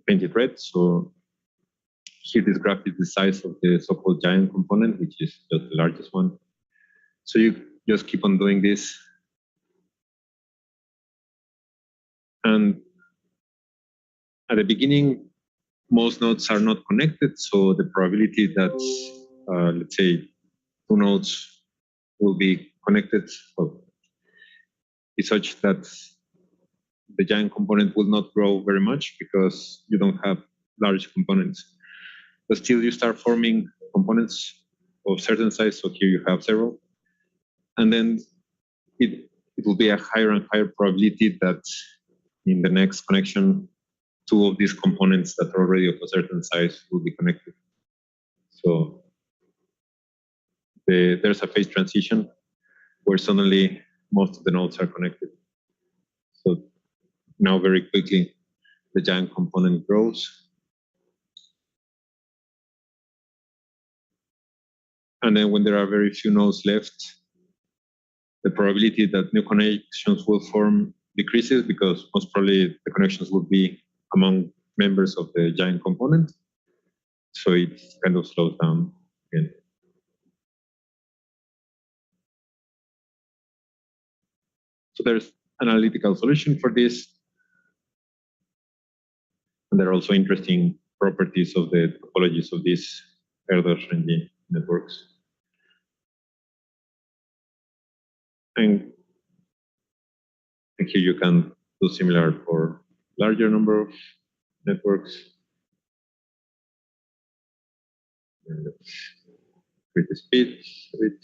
painted red. So here this graph is the size of the so-called giant component, which is just the largest one. So you just keep on doing this. And at the beginning, most nodes are not connected. So the probability that, let's say, two nodes will be connected is such that the giant component will not grow very much because you don't have large components. But still, you start forming components of certain size. So here you have several. And then it will be a higher and higher probability that in the next connection, two of these components that are already of a certain size will be connected. So there's a phase transition where suddenly most of the nodes are connected. So now very quickly, the giant component grows. And then when there are very few nodes left, the probability that new connections will form decreases because most probably the connections will be among members of the giant component. So it kind of slows down again. So there's an analytical solution for this. And there are also interesting properties of the topologies of these Erdogan networks. And here you can do similar for larger number of networks. And let's increase the speed a bit.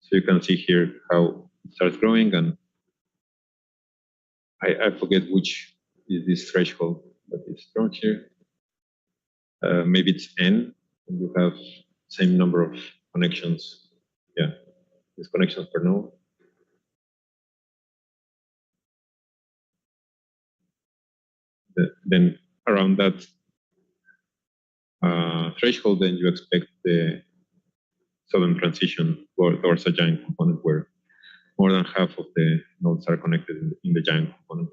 So you can see here how it starts growing, and I forget which is this threshold that is drawn here. Maybe it's n, and you have same number of connections. Yeah, these connections per node. Then around that threshold, then you expect the sudden transition towards a giant component where more than half of the nodes are connected in the giant component.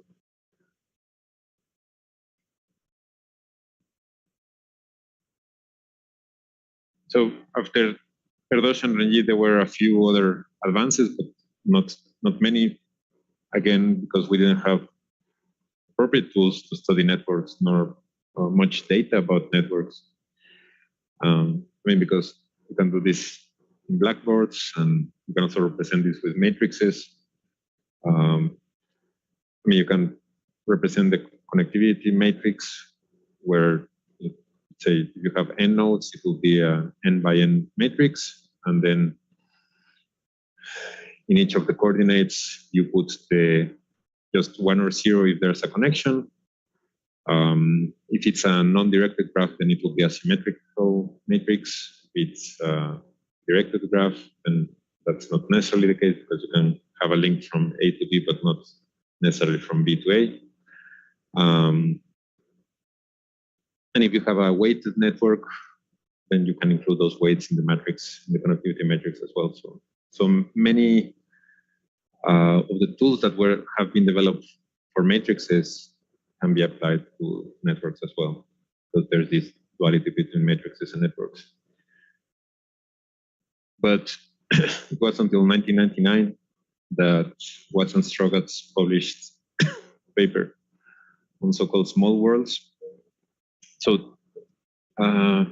So after Erdogan and Renyi, there were a few other advances, but not many. Again, because we didn't have appropriate tools to study networks, nor much data about networks. I mean, because you can do this in blackboards, and you can also represent this with matrices. I mean, you can represent the connectivity matrix where, let's say, if you have n nodes, it will be a n by n matrix, and then in each of the coordinates, you put the just 1 or 0 if there's a connection. If it's a non-directed graph, then it will be a symmetrical matrix. If it's a directed graph, then that's not necessarily the case because you can have a link from A to B, but not necessarily from B to A. And if you have a weighted network, then you can include those weights in the matrix, in the connectivity matrix as well. So many of the tools that have been developed for matrices can be applied to networks as well, because there's this duality between matrices and networks. But it was until 1999 that Watson Strogatz published a paper on so-called small worlds. So there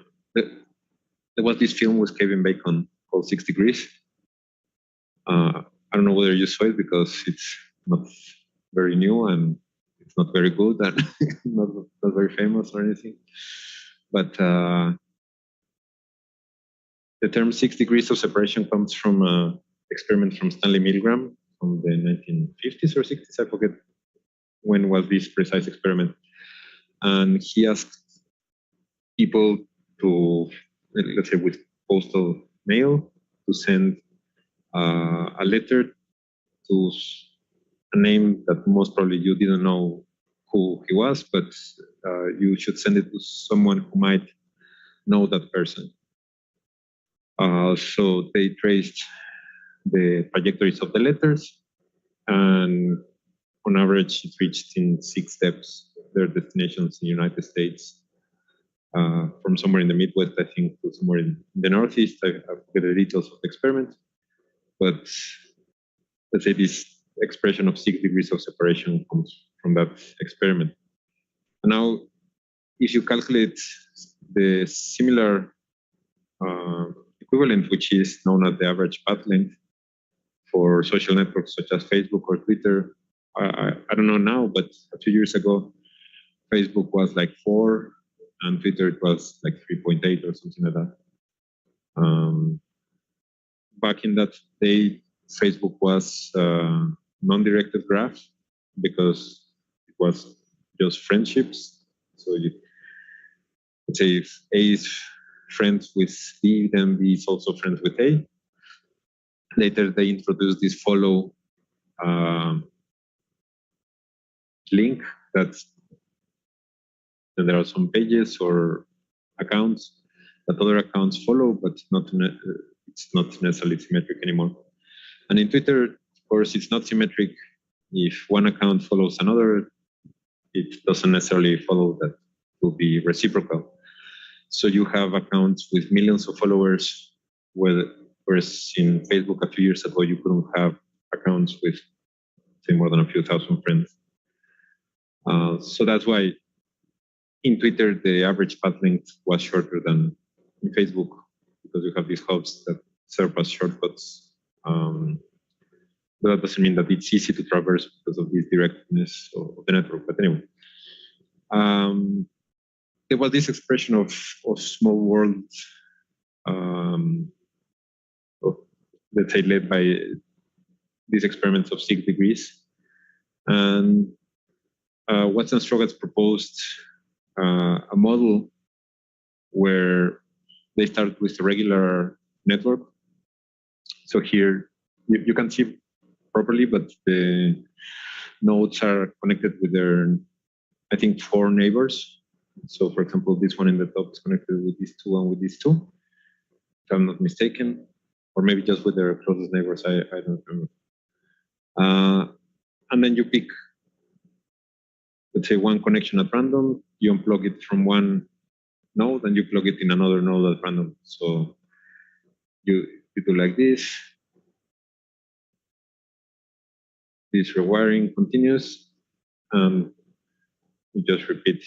was this film with Kevin Bacon called 6 Degrees. I don't know whether you saw it because it's not very new and it's not very good and not very famous or anything. But the term 6 degrees of separation comes from an experiment from Stanley Milgram from the 1950s or 60s. I forget when was this precise experiment. And he asked people to, let's say with postal mail, to send a letter to a name that most probably you didn't know who he was, but you should send it to someone who might know that person. So they traced the trajectories of the letters, and on average it reached in 6 steps. their destinations in the United States, from somewhere in the Midwest, I think, to somewhere in the Northeast. I forget the details of the experiment, but let's say this expression of 6 degrees of separation comes from that experiment. And now, if you calculate the similar equivalent, which is known as the average path length for social networks such as Facebook or Twitter, I don't know now, but a few years ago, Facebook was like 4, and Twitter it was like 3.8 or something like that. Back in that day, Facebook was non-directed graph because it was just friendships. So let's say if A is friends with B, then B is also friends with A. Later, they introduced this follow link that there are some pages or accounts that other accounts follow, but it's not necessarily symmetric anymore. And in Twitter, of course, it's not symmetric. If one account follows another, it doesn't necessarily follow that it will be reciprocal. So you have accounts with millions of followers, whereas in Facebook a few years ago, you couldn't have accounts with, say, more than a few thousand friends. So that's why in Twitter, the average path length was shorter than in Facebook, because you have these hubs that serve as shortcuts. But that doesn't mean that it's easy to traverse because of this directness of the network. But anyway, there was this expression of small world, let's say, led by these experiments of 6 degrees. And Watson Strogatz proposed a model where they start with a regular network. So here you can see properly, but the nodes are connected with their, I think, 4 neighbors. So for example, this one in the top is connected with these 2 and with these 2, if I'm not mistaken, or maybe just with their closest neighbors, I don't remember. And then you pick, let's say, one connection at random, you unplug it from one node and you plug it in another node at random. So you do like this. This rewiring continues, and you just repeat.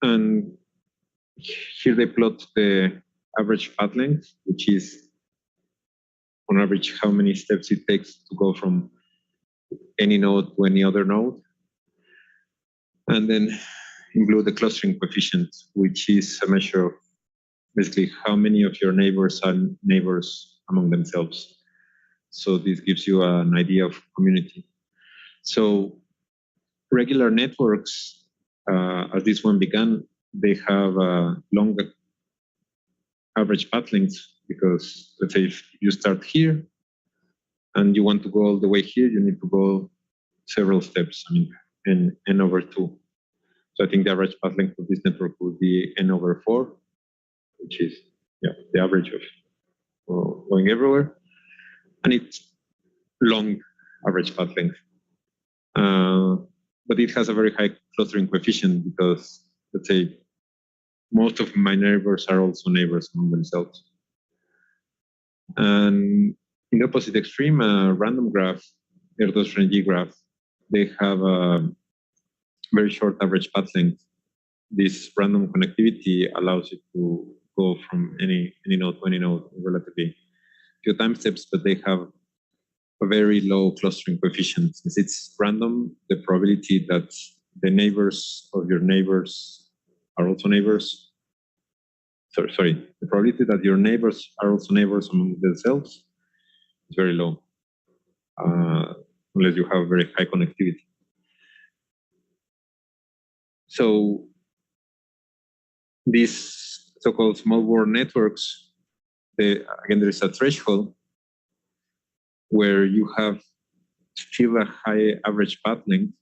And here they plot the average path length, which is on average how many steps it takes to go from any node to any other node. And then in blue, the clustering coefficient, which is a measure of basically how many of your neighbors are neighbors among themselves. So this gives you an idea of community. So regular networks, as this one began, they have a long average path length, because let's say if you start here and you want to go all the way here, you need to go several steps, I mean, n over 2. So I think the average path length of this network would be n over 4, which is the average of going everywhere. And it's long average path length. But it has a very high clustering coefficient because, let's say, most of my neighbors are also neighbors among themselves. And in the opposite extreme, a random graph, Erdogan graph, they have a very short average path length. This random connectivity allows you to go from any node to any node in relatively few time steps, but they have a very low clustering coefficient. Since it's random, the probability that the neighbors of your neighbors are also neighbors, sorry, the probability that your neighbors are also neighbors among themselves is very low, unless you have very high connectivity. So these so-called small world networks, again, there is a threshold where you have still a high average path length,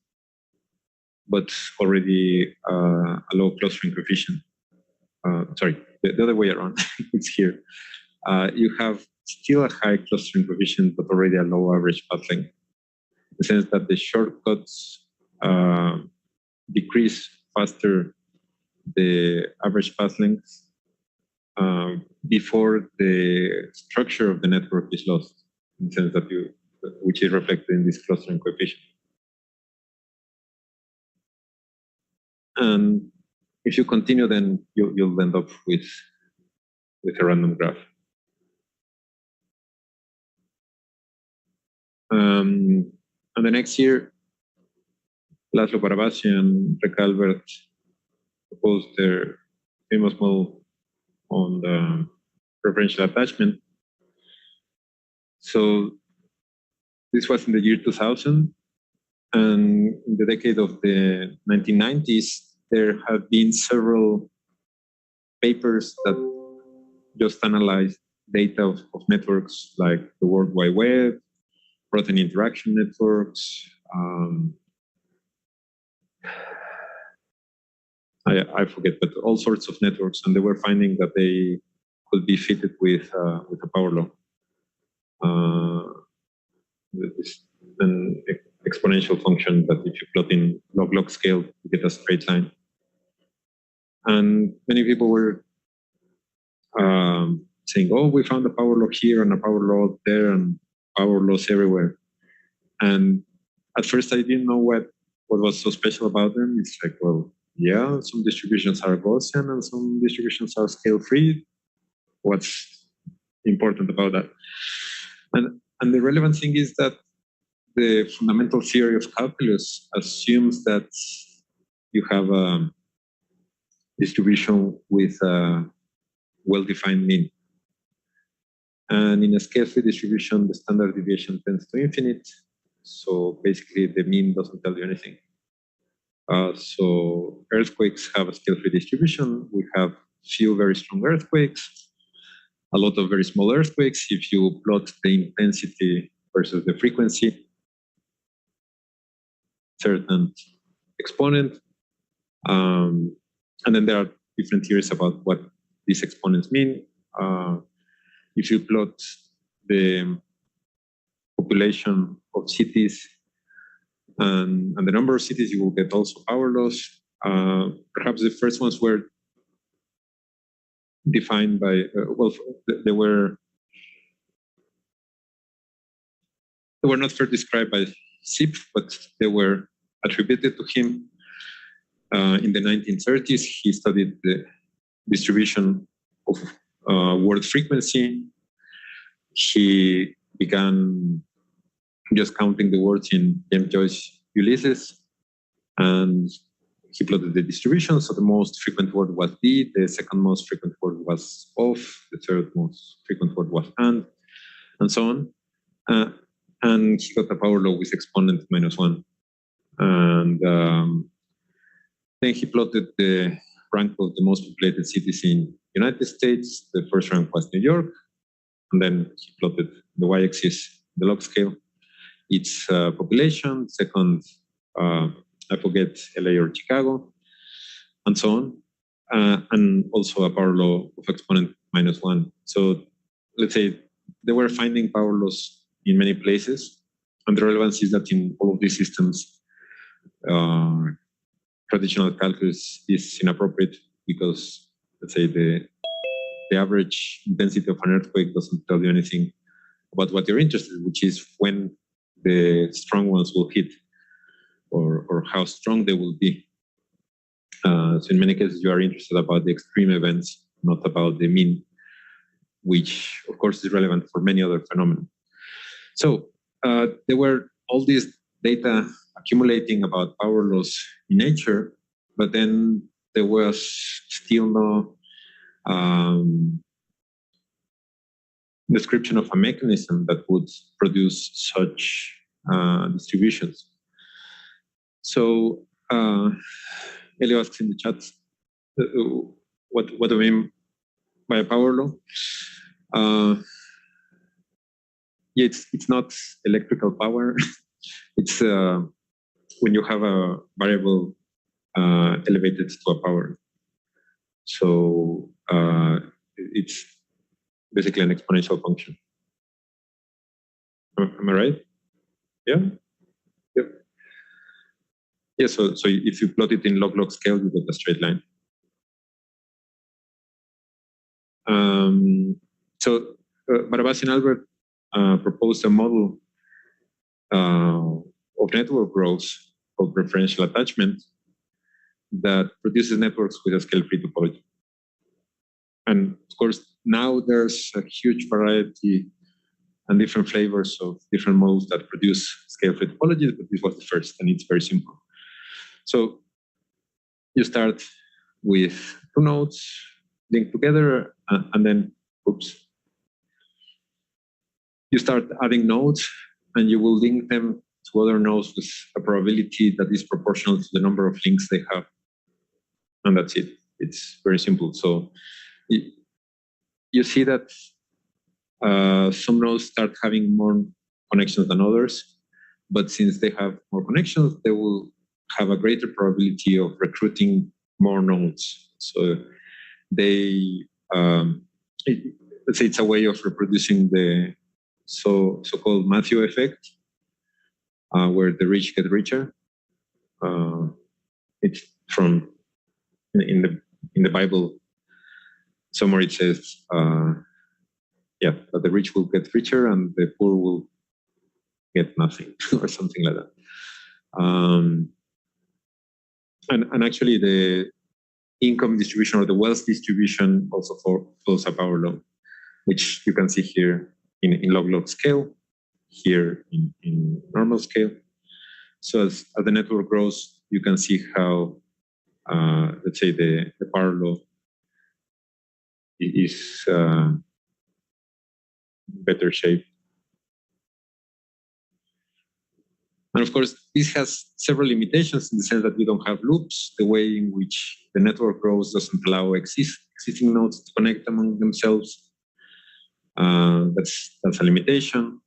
but already a low clustering coefficient. Sorry, the other way around, it's here. You have still a high clustering coefficient, but already a low average path length. the sense that the shortcuts decrease faster the average path length before the structure of the network is lost, in the sense that which is reflected in this clustering coefficient. And if you continue, then you'll end up with a random graph. And the next year, Laszlo Barabasi and Recalvert proposed their famous model on the preferential attachment. So this was in the year 2000, and in the decade of the 1990s, there have been several papers that just analyzed data of networks like the World Wide Web, protein interaction networks. I forget, but all sorts of networks, and they were finding that they could be fitted with a power law. An exponential function that if you plot in log-log scale, you get a straight line. And many people were saying, oh, we found a power law here and a power law there and power laws everywhere. And at first I didn't know what was so special about them. It's like, well, yeah, some distributions are Gaussian and some distributions are scale-free. What's important about that? And the relevant thing is that the fundamental theory of calculus assumes that you have a distribution with a well-defined mean. And in a scale-free distribution, the standard deviation tends to infinite. So basically, the mean doesn't tell you anything. So earthquakes have a scale-free distribution. We have few very strong earthquakes, a lot of very small earthquakes. If you plot the intensity versus the frequency, certain exponent. And then there are different theories about what these exponents mean. If you plot the population of cities and the number of cities, you will get also power laws. Perhaps the first ones were defined by, they were not first described by Zipf, but they were attributed to him. In the 1930s, he studied the distribution of word frequency. He began just counting the words in James Joyce Ulysses, and he plotted the distribution. So the most frequent word was "the", the second most frequent word was "of", the third most frequent word was "and", and so on. And he got a power law with exponent -1. And then he plotted the rank of the most populated cities in United States. The first rank was New York. And then he plotted the y-axis, the log scale, its population. Second, I forget, LA or Chicago, and so on. And also a power law of exponent -1. So let's say they were finding power laws in many places. And the relevance is that in all of these systems, traditional calculus is inappropriate because, let's say, the average intensity of an earthquake doesn't tell you anything about what you're interested in, which is when the strong ones will hit or how strong they will be. So in many cases, you are interested about the extreme events, not about the mean, which of course is relevant for many other phenomena. So there were all these data accumulating about power laws in nature, but then there was still no description of a mechanism that would produce such distributions. So Elio asks in the chat, what do we mean by a power law? Yeah, it's not electrical power. It's when you have a variable elevated to a power. So it's basically an exponential function. Am I right? Yeah? Yeah, so if you plot it in log-log scale, you get a straight line. Barabas and Albert proposed a model of network growth called preferential attachment that produces networks with a scale-free topology. And of course, now there's a huge variety and different flavors of different models that produce scale-free topologies, but this was the first, and it's very simple. So you start with two nodes linked together, and then, you start adding nodes, and you will link them to other nodes with a probability that is proportional to the number of links they have. And that's it. It's very simple. So you see that some nodes start having more connections than others, but since they have more connections, they will have a greater probability of recruiting more nodes. So they, let's say it's a way of reproducing the so-called Matthew effect, where the rich get richer. It's from in the Bible. Somewhere it says, that the rich will get richer and the poor will get nothing, or something like that. And actually, the income distribution or the wealth distribution also follows a power law, which you can see here in log-log scale, here in normal scale. So as the network grows, you can see how, let's say, the power law is better shape. And of course, this has several limitations in the sense that we don't have loops. The way in which the network grows doesn't allow existing nodes to connect among themselves. That's a limitation.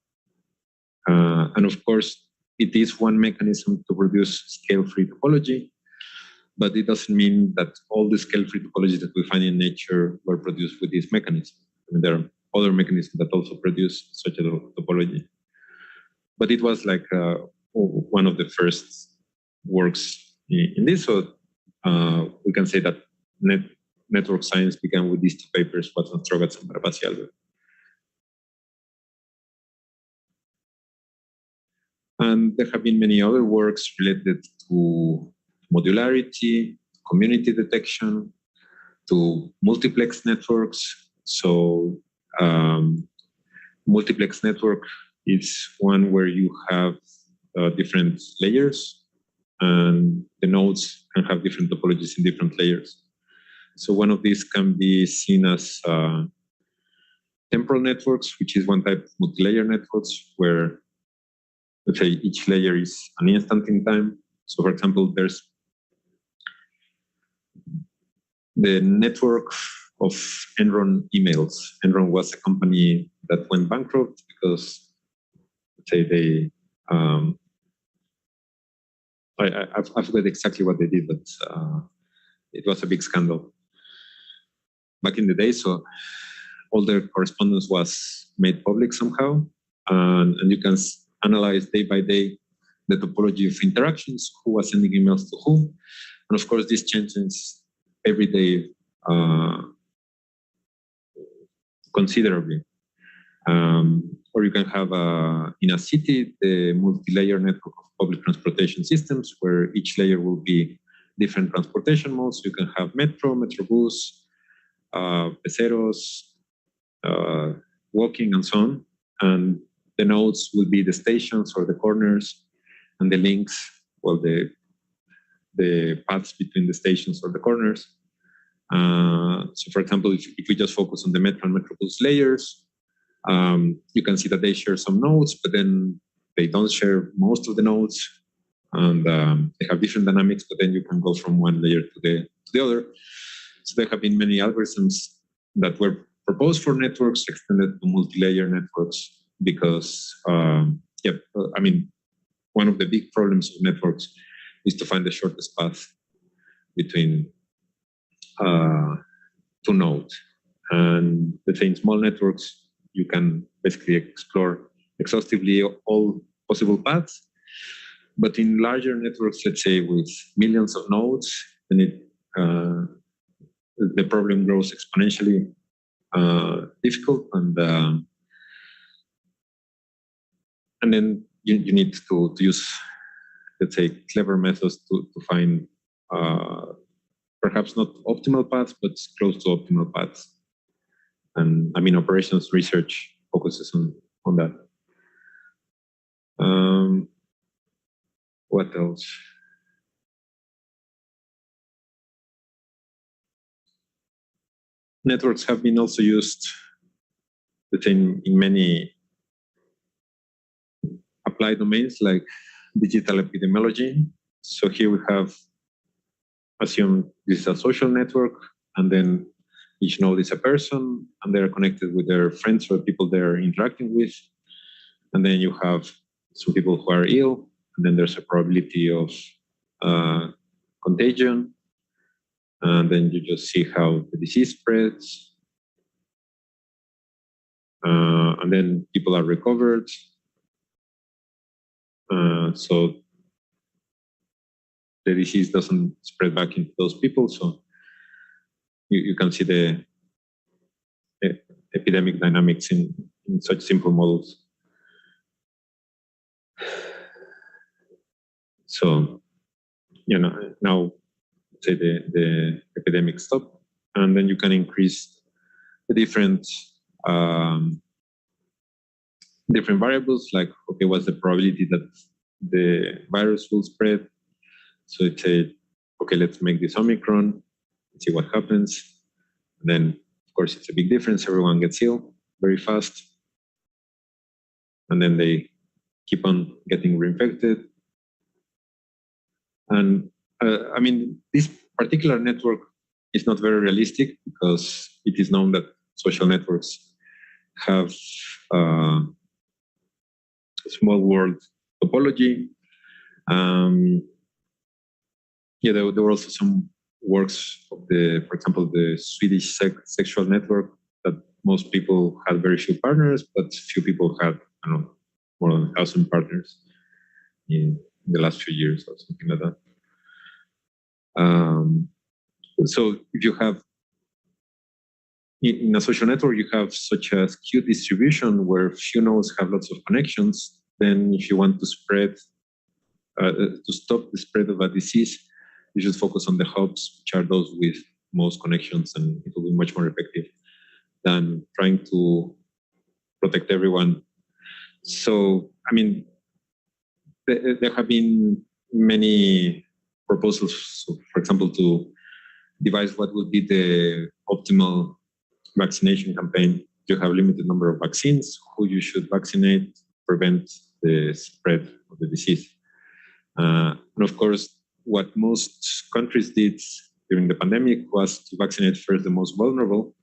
And of course, it is one mechanism to produce scale-free topology, but it doesn't mean that all the scale-free topologies that we find in nature were produced with this mechanism. I mean, there are other mechanisms that also produce such a topology. But it was like one of the first works in this. So we can say that network science began with these two papers, Watson Strogatz and Barabas y Albert. And there have been many other works related to modularity, community detection, to multiplex networks. So multiplex network is one where you have different layers, and the nodes can have different topologies in different layers. So one of these can be seen as temporal networks, which is one type of multi-layer networks where, let's say, each layer is an instant in time. So for example, there's the network of Enron emails. Enron was a company that went bankrupt because, let's say, they, I forget exactly what they did, but it was a big scandal back in the day. So all their correspondence was made public somehow, and you can analyze day by day the topology of interactions, who was sending emails to whom. And of course, this changes every day considerably. Or you can have, in a city, the multi-layer network of public transportation systems, where each layer will be different transportation modes. You can have metro, metrobus, peceros, walking, and so on. And the nodes will be the stations or the corners, and the links, well, the paths between the stations or the corners. So for example, if we just focus on the metro and metrobus layers, you can see that they share some nodes, but then they don't share most of the nodes, and they have different dynamics, but then you can go from one layer to the other. So there have been many algorithms that were proposed for networks extended to multi-layer networks because, I mean, one of the big problems of networks is to find the shortest path between two nodes. And let's say in small networks, you can basically explore exhaustively all possible paths. But in larger networks, let's say with millions of nodes, then the problem grows exponentially difficult, and then you need to use, let's say, clever methods to find perhaps not optimal paths, but close to optimal paths. And I mean, operations research focuses on that. What else? Networks have been also used in many applied domains like digital epidemiology. So here we have assumed this is a social network, and then each node is a person, and they're connected with their friends or people they're interacting with. And then you have some people who are ill, and then there's a probability of contagion. And then you just see how the disease spreads. And then people are recovered. So the disease doesn't spread back into those people. So you can see the epidemic dynamics in such simple models. So, now say the epidemic stop, and then you can increase the different variables, like, okay, what's the probability that the virus will spread? So it's okay, let's make this Omicron, see what happens. And then, of course, it's a big difference. Everyone gets ill very fast. And then they keep on getting reinfected. And I mean, this particular network is not very realistic because it is known that social networks have small world topology. There were also some works of for example, the Swedish sexual network, that most people had very few partners, but few people had, I don't know, more than 1,000 partners in the last few years or something like that. So if you have, in a social network, you have such a skewed distribution where few nodes have lots of connections, then if you want to spread, to stop the spread of a disease, you should focus on the hubs, which are those with most connections, and it will be much more effective than trying to protect everyone. So, I mean, there have been many proposals, so for example, to devise what would be the optimal vaccination campaign. You have a limited number of vaccines, who you should vaccinate, prevent the spread of the disease. And of course, what most countries did during the pandemic was to vaccinate first the most vulnerable,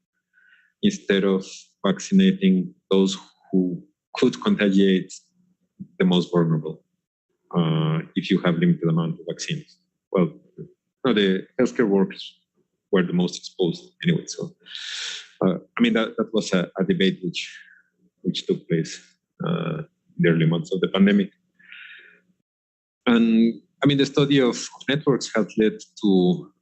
instead of vaccinating those who could contagiate the most vulnerable, if you have limited amount of vaccines. Well, no, the healthcare workers were the most exposed anyway. So, I mean, that was a debate which took place in the early months of the pandemic. And I mean, the study of networks has led to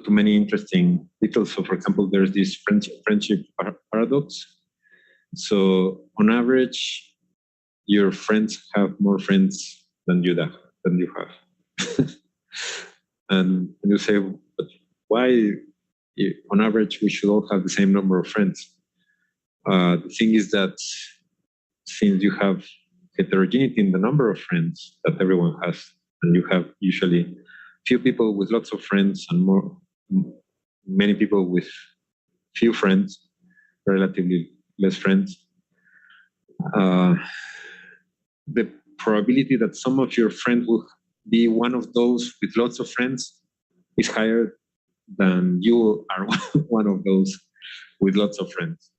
many interesting details. So, for example, there's this friendship paradox. So, on average, your friends have more friends than you have. And you say, but why? On average, we should all have the same number of friends. The thing is that since you have heterogeneity in the number of friends that everyone has, and you have usually few people with lots of friends and many people with few friends, relatively less friends, the probability that some of your friends will be one of those with lots of friends is higher than you are one of those with lots of friends.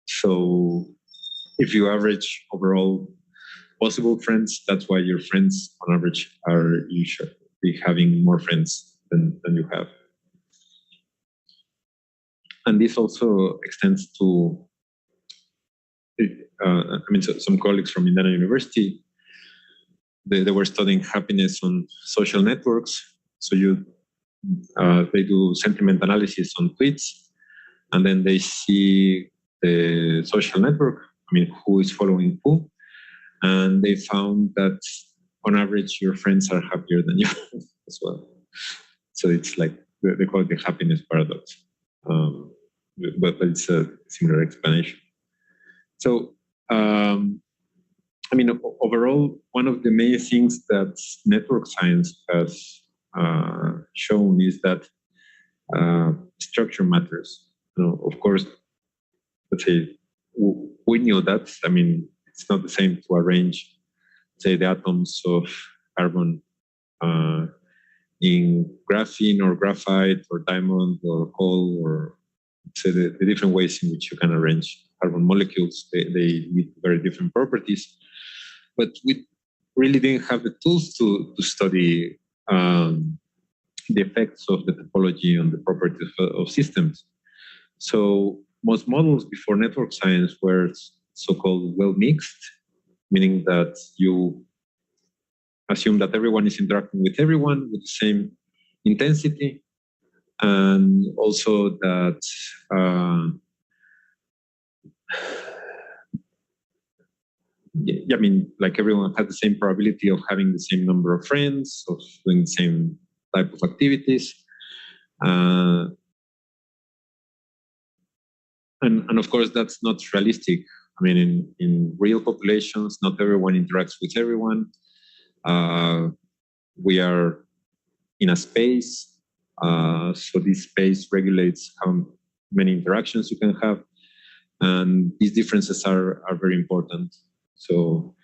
So if you average overall possible friends, that's why your friends on average are usually having more friends than you have. And this also extends to some colleagues from Indiana University, they were studying happiness on social networks. So they do sentiment analysis on tweets, and then they see the social network, who is following who, and they found that on average your friends are happier than you as well. So it's like they call it the happiness paradox, but it's a similar explanation. So overall, one of the main things that network science has shown is that structure matters. Of course, let's say we knew that. It's not the same to arrange, say, the atoms of carbon in graphene or graphite or diamond or coal, or say the different ways in which you can arrange carbon molecules. They need very different properties, but we really didn't have the tools to study the effects of the topology on the properties of systems. So most models before network science were so-called well-mixed, meaning that you assume that everyone is interacting with everyone with the same intensity, and also that like everyone had the same probability of having the same number of friends, of doing the same type of activities. And of course, that's not realistic. In real populations, not everyone interacts with everyone. We are in a space, so this space regulates how many interactions you can have, and these differences are very important. So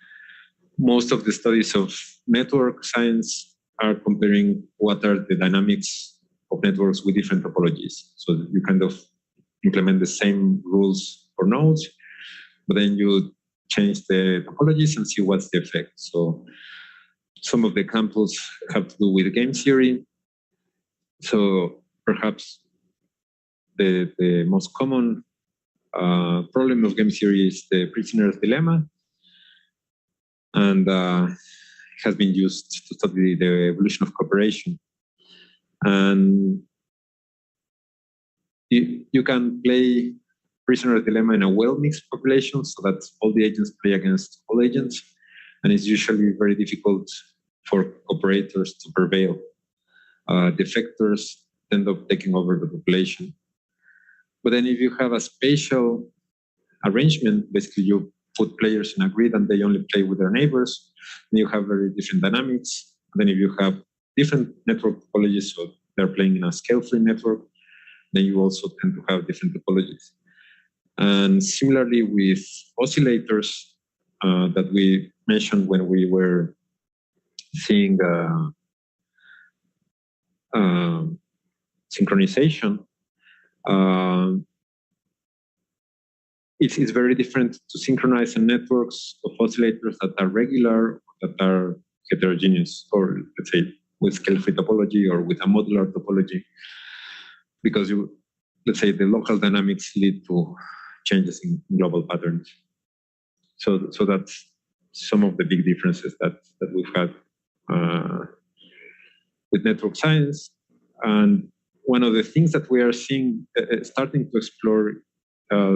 most of the studies of network science are comparing what are the dynamics of networks with different topologies. So you kind of implement the same rules for nodes, but then you change the topologies and see what's the effect. So some of the examples have to do with game theory. So perhaps the most common problem of game theory is the prisoner's dilemma, and it has been used to study the evolution of cooperation. And you can play prisoner's dilemma in a well-mixed population, so that all the agents play against all agents, and it's usually very difficult for operators to prevail. Defectors end up taking over the population. But then if you have a spatial arrangement, basically you put players in a grid and they only play with their neighbors, then you have very different dynamics. And then if you have different network topologies, so they're playing in a scale-free network, then you also tend to have different topologies. And similarly with oscillators that we mentioned when we were seeing synchronization, it's very different to synchronize in networks of oscillators that are regular, that are heterogeneous, or let's say with scale-free topology or with a modular topology, because let's say the local dynamics lead to changes in global patterns. So that's some of the big differences that we've had with network science. And one of the things that we are seeing, starting to explore,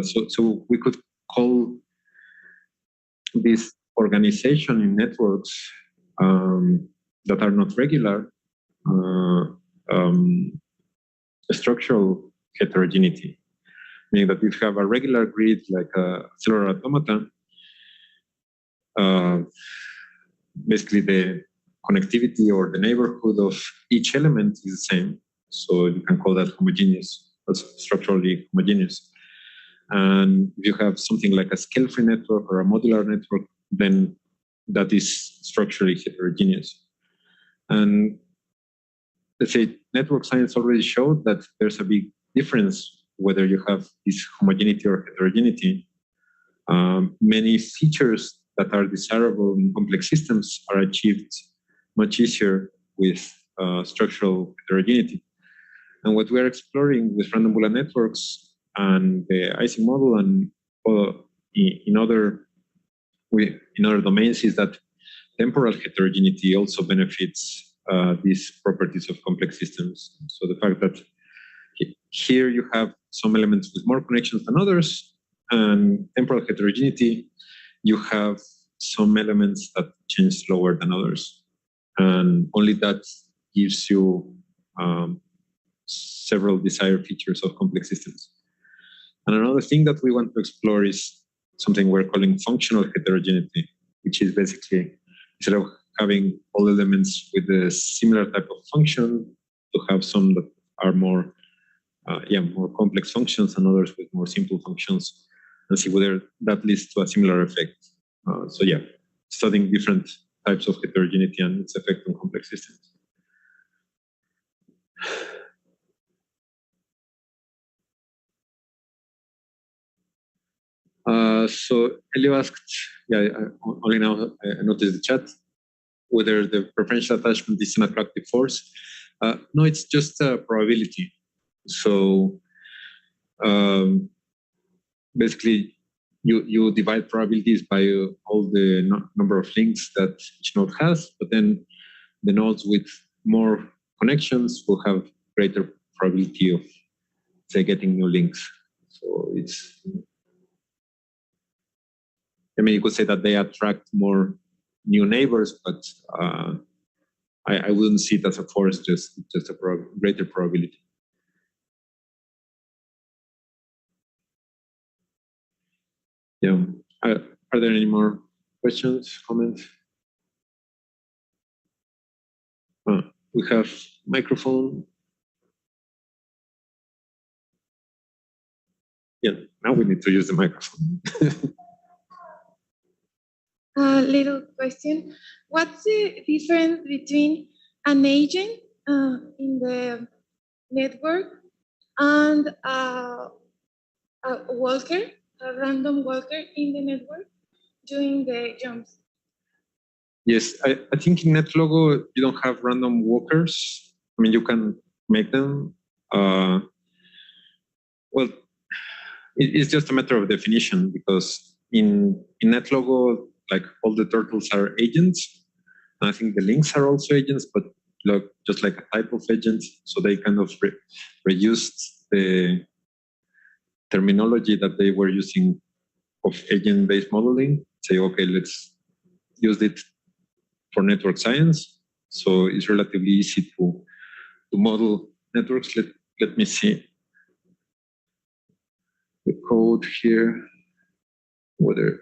so we could call this organization in networks that are not regular structural heterogeneity, meaning that if you have a regular grid like a cellular automata, basically the connectivity or the neighborhood of each element is the same. So you can call that homogeneous, structurally homogeneous. And if you have something like a scale-free network or a modular network, then that is structurally heterogeneous. And let's say network science already showed that there's a big difference whether you have this homogeneity or heterogeneity. Many features that are desirable in complex systems are achieved much easier with structural heterogeneity. And what we're exploring with random Boolean networks and the Ising model and in other in other domains is that temporal heterogeneity also benefits these properties of complex systems. So the fact that here you have some elements with more connections than others, and temporal heterogeneity, you have some elements that change slower than others. And only that gives you several desired features of complex systems. And another thing that we want to explore is something we're calling functional heterogeneity, which is basically, instead of having all elements with a similar type of function, to have some that are more complex functions and others with more simple functions, and see whether that leads to a similar effect. Studying different types of heterogeneity and its effect on complex systems. So Elio asked, only now I noticed the chat, whether the preferential attachment is an attractive force. No, it's just a probability. So basically, you divide probabilities by all the number of links that each node has, but then the nodes with more connections will have greater probability of, say, getting new links. So it's, you could say that they attract more new neighbors, but I wouldn't see it as a force, just a greater probability. Yeah. Are there any more questions, comments? We have microphone. Yeah, now we need to use the microphone. A little question. What's the difference between an agent in the network and a walker, a random walker in the network doing the jumps? Yes, I think in NetLogo you don't have random walkers. You can make them. Well, it's just a matter of definition, because in NetLogo, like, all the turtles are agents. And I think the links are also agents, but just like a type of agent. So they kind of reused the terminology that they were using of agent-based modeling. Say, okay, let's use it for network science. So it's relatively easy to model networks. Let me see the code here, whether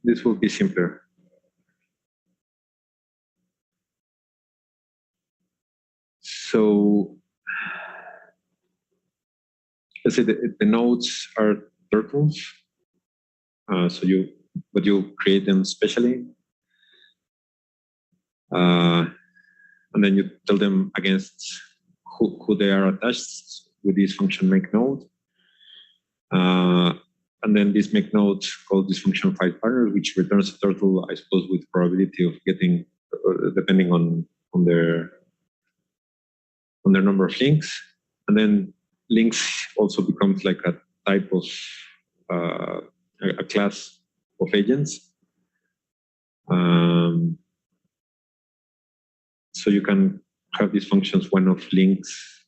this will be simpler. So let's say the nodes are turtles. So you create them specially, and then you tell them against who they are attached with this function make node. And then this make node calls this function find partner, which returns a turtle, I suppose, with probability of getting, depending on their number of links. And then links also becomes like a type of a class of agents. So you can have these functions, one of links,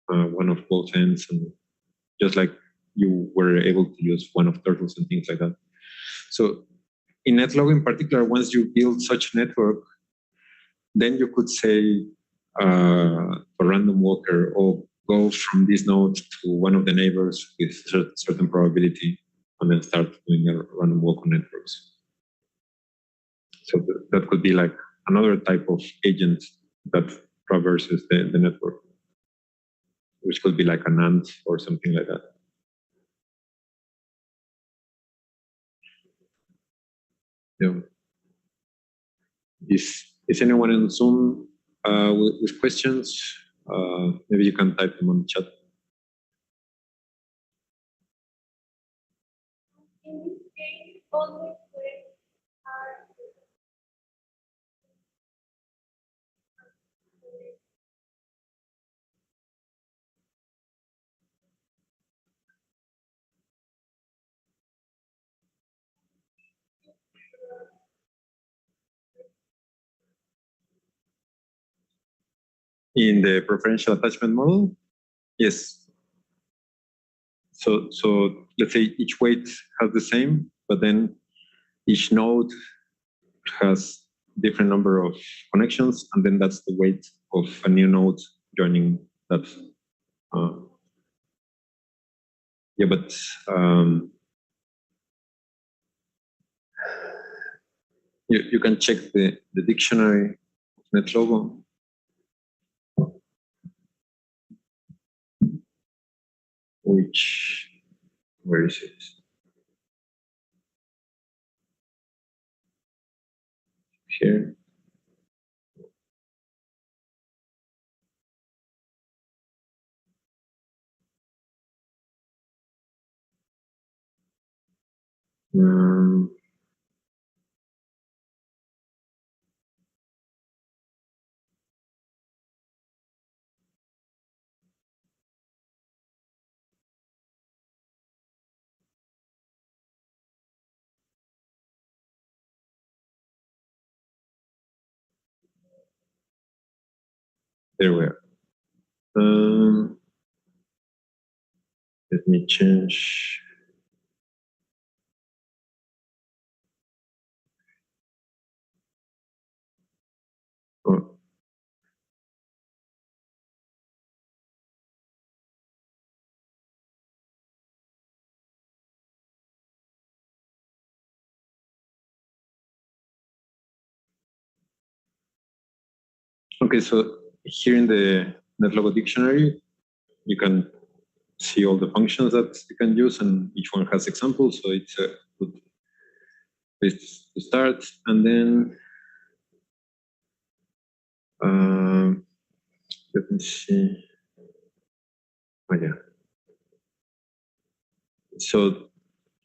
one of both ends, and just like you were able to use one of turtles and things like that. So in NetLogo in particular, once you build such a network, then you could say a random walker, or go from this node to one of the neighbors with certain probability, and then start doing a random walk on networks. So that could be like another type of agent that traverses the network, which could be like an ant or something like that. Yeah. Is anyone in Zoom with questions? Maybe you can type them on the chat. In the preferential attachment model, yes. So let's say each weight has the same, but then each node has different number of connections, and then that's the weight of a new node joining that. Yeah, but you can check the dictionary of NetLogo. Where is it? Here. There we are. Let me change. Oh. Okay, so here in the NetLogo dictionary, you can see all the functions that you can use, and each one has examples. So it's a good place to start. And then let me see. Oh, yeah. So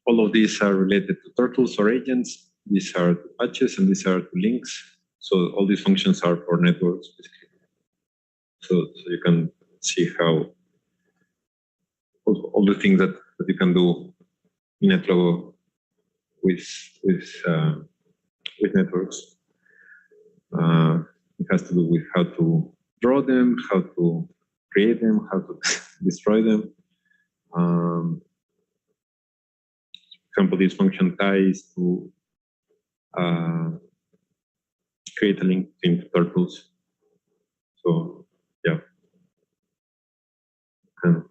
all of these are related to turtles or agents. These are to patches, and these are to links. So all these functions are for networks, basically. So you can see how all the things that you can do in NetLogo with networks. It has to do with how to draw them, how to create them, how to destroy them. For example, this function ties to create a link between turtles. So yeah, can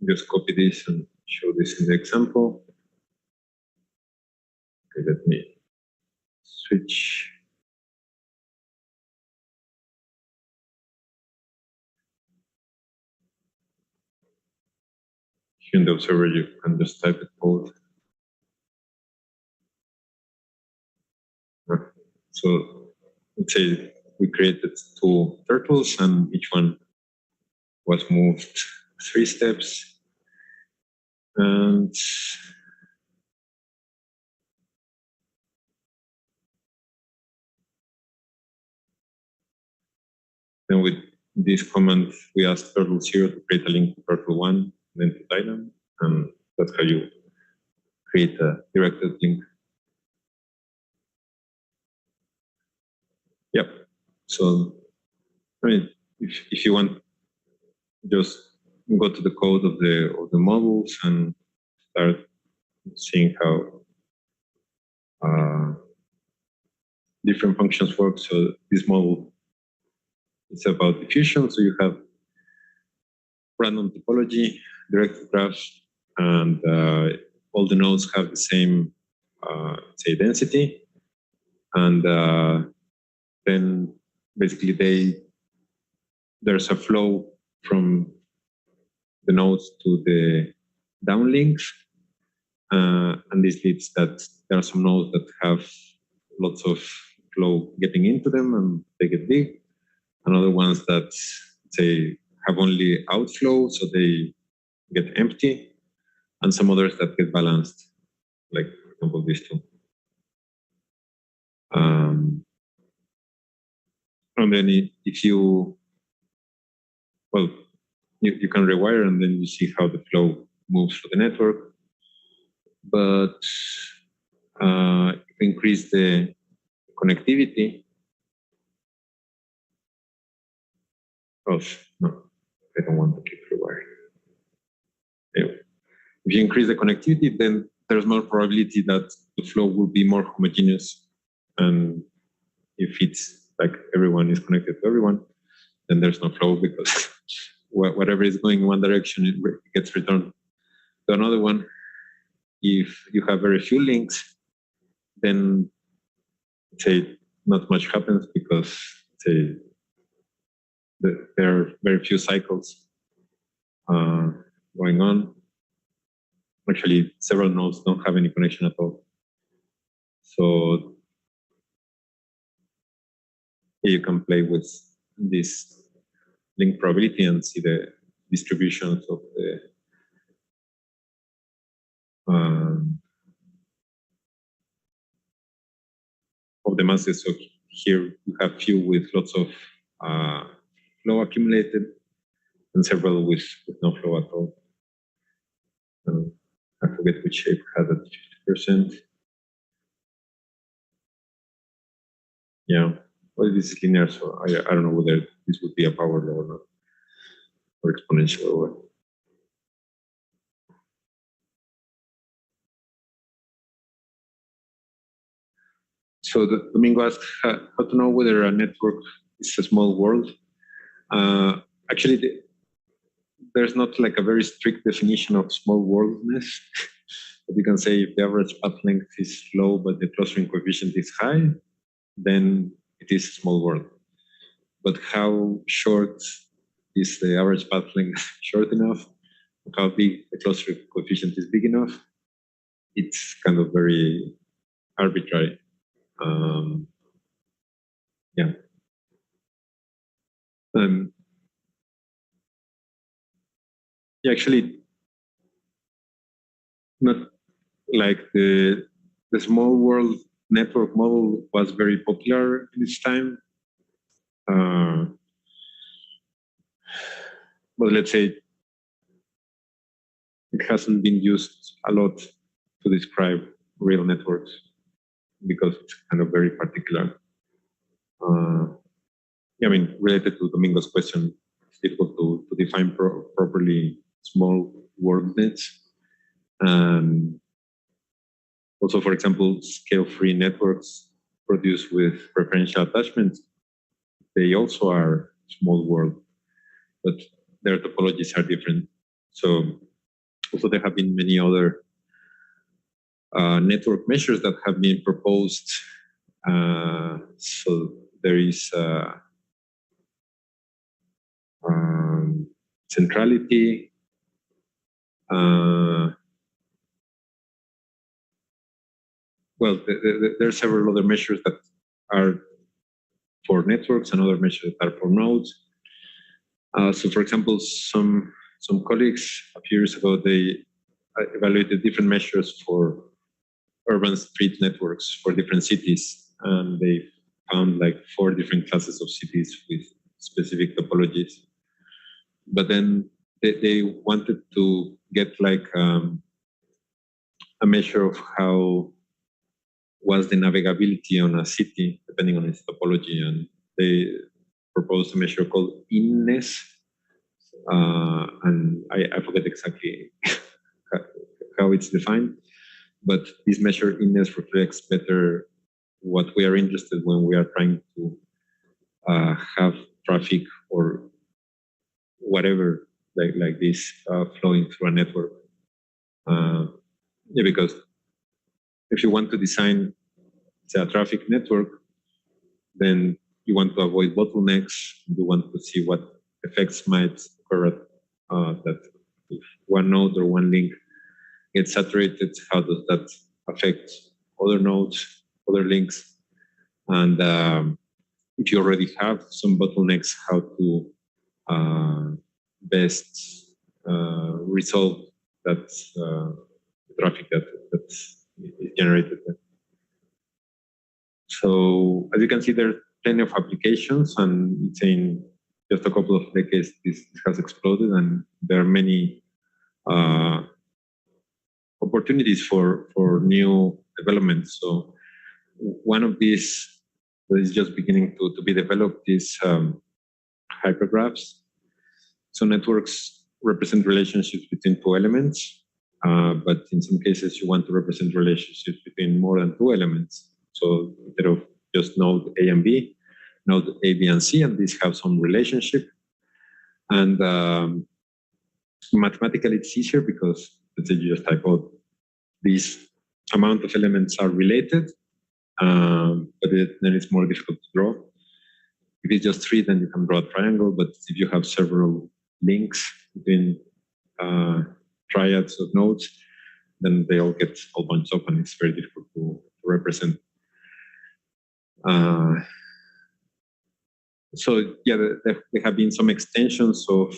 just copy this and show this in the example. Okay, let me switch. Here in the observer, you can just type it code. So let's say we created 2 turtles, and each one was moved 3 steps. And then with this command, we ask turtle 0 to create a link to turtle 1, then to tie them. And that's how you create a directed link. Yep. So, I mean, if you want, just go to the code of the models and start seeing how different functions work. So this model is about diffusion. So you have random topology, directed graphs, and all the nodes have the same, say, density. And then basically there's a flow from the nodes to the downlinks. And this leads that there are some nodes that have lots of flow getting into them and they get big, and other ones that, say, have only outflow, so they get empty, and some others that get balanced, like, for example, these 2. And then if you, well, you can rewire, and then you see how the flow moves through the network. But if you increase the connectivity, Oh, no, I don't want to keep rewiring. Anyway, if you increase the connectivity, then there's more probability that the flow will be more homogeneous. And if it's like everyone is connected to everyone, then there's no flow because whatever is going in one direction, it gets returned to another one. If you have very few links, then say not much happens because say there are very few cycles going on. Actually, several nodes don't have any connection at all. So you can play with this link probability and see the distributions of the masses. So here you have few with lots of flow accumulated and several with no flow at all. I forget which shape had at 50%. Yeah, well, this is linear, so I don't know whether this would be a power law or not, or exponential or what. So Domingo asked how to know whether a network is a small world. Actually, there's not like a very strict definition of small worldness. But you can say if the average path length is low, but the clustering coefficient is high, then it is a small world. But how short is the average path length short enough? How big the clustering coefficient is big enough? It's kind of very arbitrary. Yeah. Actually, not like the small world network model was very popular in its time. But let's say it hasn't been used a lot to describe real networks because it's kind of very particular. I mean, related to Domingo's question, it's difficult to define properly small world nets. Also, for example, scale-free networks produced with preferential attachment, they also are small world, but their topologies are different. So also there have been many other network measures that have been proposed. So there is centrality, well, there are several other measures that are for networks and other measures that are for nodes. So for example, some colleagues a few years ago, they evaluated different measures for urban street networks for different cities. And they found like 4 different classes of cities with specific topologies. But then they wanted to get like a measure of how was the navigability on a city, depending on its topology. And they proposed a measure called inness. And I forget exactly how it's defined, but this measure inness reflects better what we are interested when we are trying to have traffic or whatever like this flowing through a network. Yeah, because if you want to design say, a traffic network, then you want to avoid bottlenecks. You want to see what effects might occur that if one node or one link gets saturated, how does that affect other nodes, other links? And if you already have some bottlenecks, how to best resolve that traffic that is generated there. So as you can see, there are plenty of applications, and it's in just a couple of decades this has exploded, and there are many opportunities for new developments. So one of these that is just beginning to be developed is hypergraphs. So networks represent relationships between two elements, but in some cases you want to represent relationships between more than two elements. So instead of just node A and B, node A, B, and C, and these have some relationship. And mathematically it's easier because let's say you just type out these amount of elements are related, but then it's more difficult to draw. If it's just three, then you can draw a triangle, but if you have several links between triads of nodes, then they all get all bunched up and it's very difficult to represent. So yeah, there have been some extensions of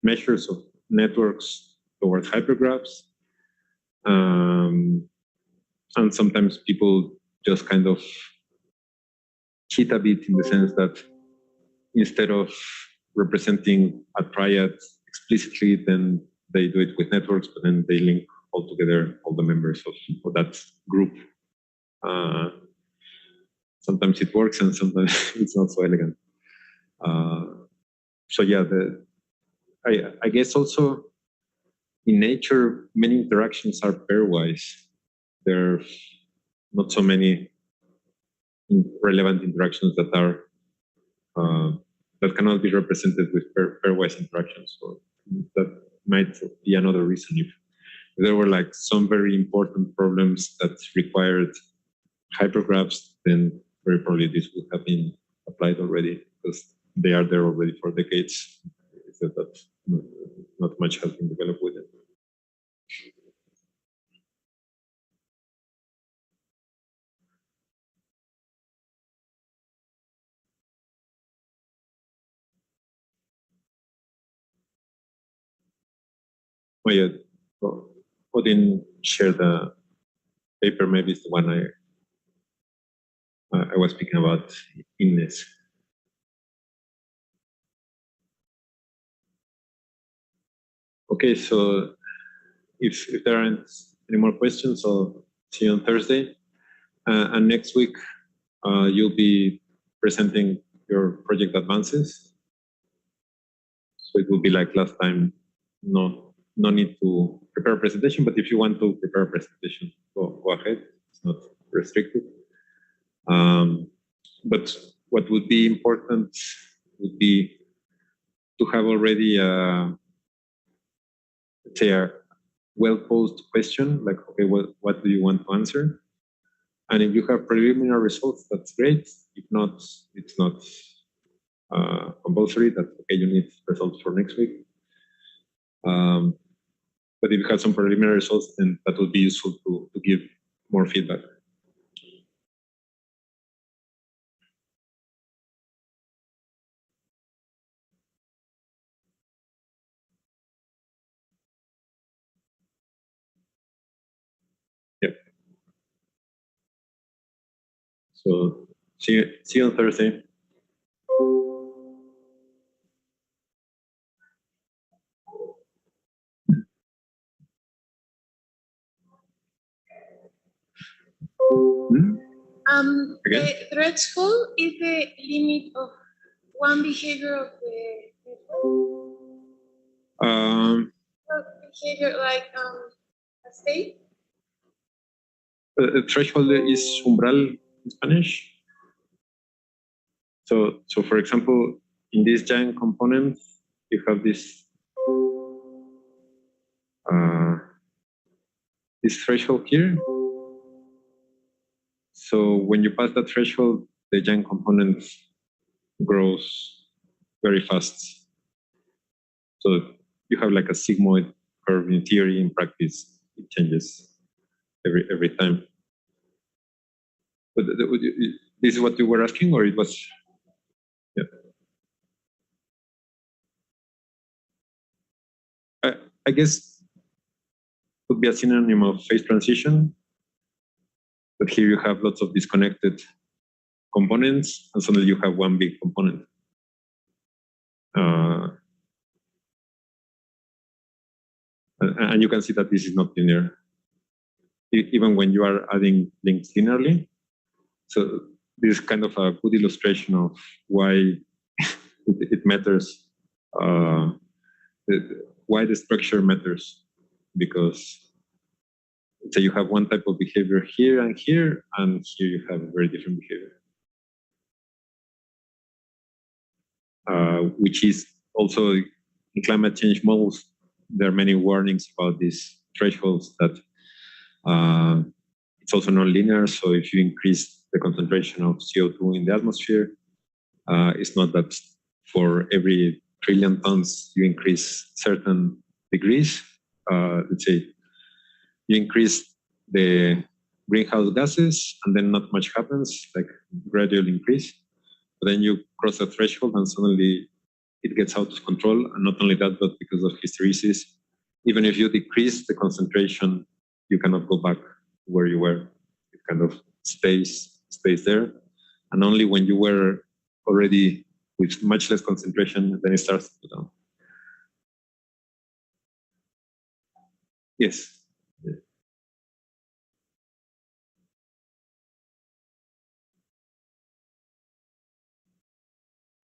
measures of networks towards hypergraphs. And sometimes people just kind of cheat a bit in the sense that instead of representing a triad explicitly, then they do it with networks, but then they link all together all the members of that group. Sometimes it works and sometimes it's not so elegant. So yeah, I guess also in nature, many interactions are pairwise. There are not so many relevant interactions that are that cannot be represented with pairwise interactions. So that might be another reason. If there were like some very important problems that required hypergraphs, then very probably this would have been applied already because they are there already for decades. It's that not much has been developed with it. Oh yeah, Odin shared the paper. Maybe it's the one I was speaking about in this. Okay, so if there aren't any more questions, I'll see you on Thursday. And next week, you'll be presenting your project advances. So it will be like last time, no need to prepare a presentation, but if you want to prepare a presentation, go ahead. It's not restricted. But what would be important would be to have already let's say a well-posed question, like, okay, what do you want to answer? And if you have preliminary results, that's great. If not, it's not compulsory that, okay, you need results for next week. But if you have some preliminary results, then that would be useful to give more feedback. Yeah. So see you on Thursday. The threshold is the limit of one behavior of the behavior, like a state. Threshold is umbral in Spanish. So for example, in this giant component, you have this threshold here. So when you pass that threshold, the giant component grows very fast. So you have like a sigmoid curve in theory. In practice, it changes every time. But this is what you were asking, or it was? Yeah. I guess it would be a synonym of phase transition. But here you have lots of disconnected components, and suddenly you have one big component. And you can see that this is not linear, even when you are adding links linearly. So this is kind of a good illustration of why it matters. Why the structure matters, because so you have one type of behavior here, and here you have very different behavior, which is also in climate change models. There are many warnings about these thresholds that it's also non-linear. So if you increase the concentration of CO2 in the atmosphere, it's not that for every trillion tons you increase certain degrees. Let's say you increase the greenhouse gases and then not much happens, like gradual increase. But then you cross a threshold and suddenly it gets out of control. And not only that, but because of hysteresis, even if you decrease the concentration, you cannot go back where you were. It kind of stays there. And only when you were already with much less concentration, then it starts to go down. Yes.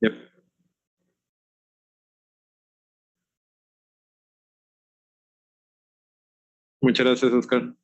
Yep. Muchas gracias, Oscar.